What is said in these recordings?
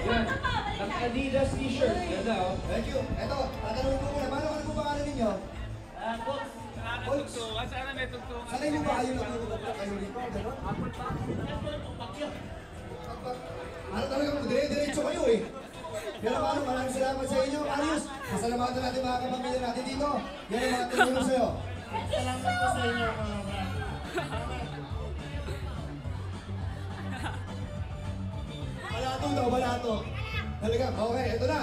Yan. Adidas t-shirt. Ganda, oh. Thank you. Eto, tatanungin ko muna. Paano po pangalan ninyo? Tugtungan. Sana may tugtungan. Sanay niyo ba kayo natutulog na kayo rito? Gano'n? Ano talagang dire-diretso kayo eh. Pero paano, maraming salamat sa inyo. Marius, pasalamatan natin mga kapamilya natin dito. Yan ang mga tulong sa'yo. Salamat po sa inyo mga Balato daw, balato. Talaga, okay, ito na.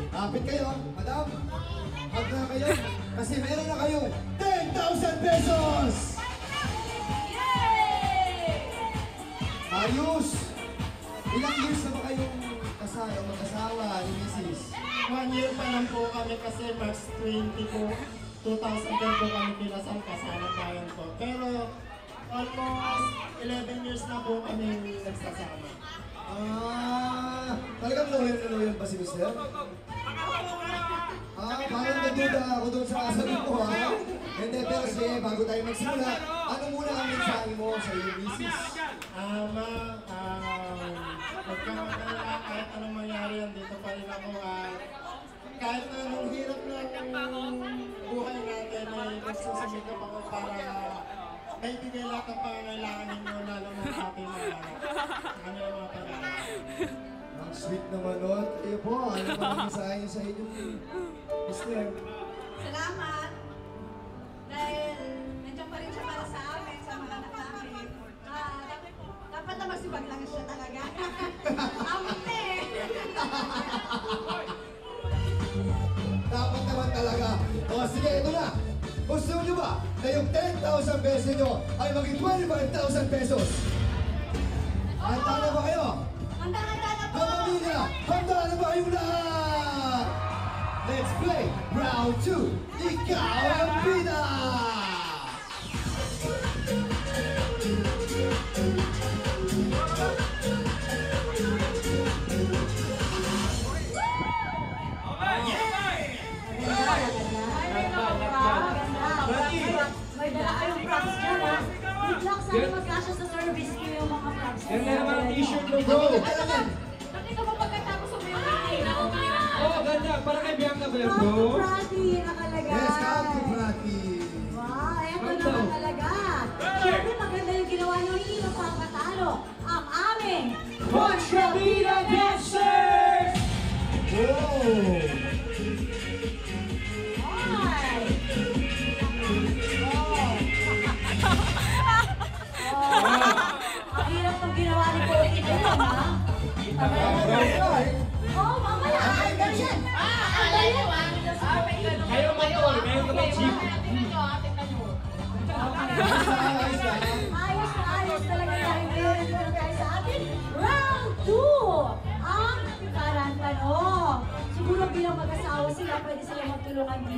Kapit kayo, madam. Hag na kayo. Kasi meron na kayong 10,000 pesos! Marius, ilang years na ba kayong mag-asawa ni Mrs.? 1 year pa lang po kami kasi March 20 po. 2010 po kami pinasal, kasalang bayan po. Pero almost 11 years na po kami nagsasama. Talagang loyal ba si Mr.? Parang nagduda ako doon sa sabi ko ha. Hindi, pero sige, bago tayo magsimula, ano muna ang mensahe mo sa iyong misis? Magkakaroon kahit anong mangyari yan, dito pa rin ako. Kahit na nung hirap ng buhay natin, ay nagsusumikap ako para maibigay lahat ng pangangailangan ninyo, lalo na sa ating mga anak. Ano yung mga pangangailangan? Ang sweet naman nun. Iyo po, ano ba ang mensahe niyo sa inyo? Mr. Salamat! Dahil nandiyan pa rin siya para sa amin, sa mga anak namin. Dapat na magsibag lang siya talaga. Amin na eh! Dapat naman talaga. O sige, ito na. Gusto nyo ba na yung 10,000 pesos nyo ay maging 25,000 pesos? Handa na ba kayo? Handa na po! Kapamilya, handa na ba kayong lahat? Let's play round 2. Ikaw ang bida! May dala kayong props dyan ha. Good luck, sana magkasya sa service ko yung mga props. Ganda naman ang t-shirt mo, bro. Nakita mo pagkatapos sa building. Oh, ganda. Para kay Bianca ba yun, Come bro? to Prati, nakalagay. Yes, come to Prati. Wow, eto naman talaga. Siyempre maganda yung ginawa nyo, hindi mapapatalo ang aming Contrabida Dancers! Oh! Ang hirap ng ginawa ni Pogi ko yun, ha? Oh, mamaya, aandar yan. Aandar yan. Kayo motor, meron ka bang jeep? Ayos talaga dahil ngayon nandito na tayo sa atin. Round 2! Ang karan tanong. Siguro bilang mag-asawa sila, pwede sila magtulungan dito.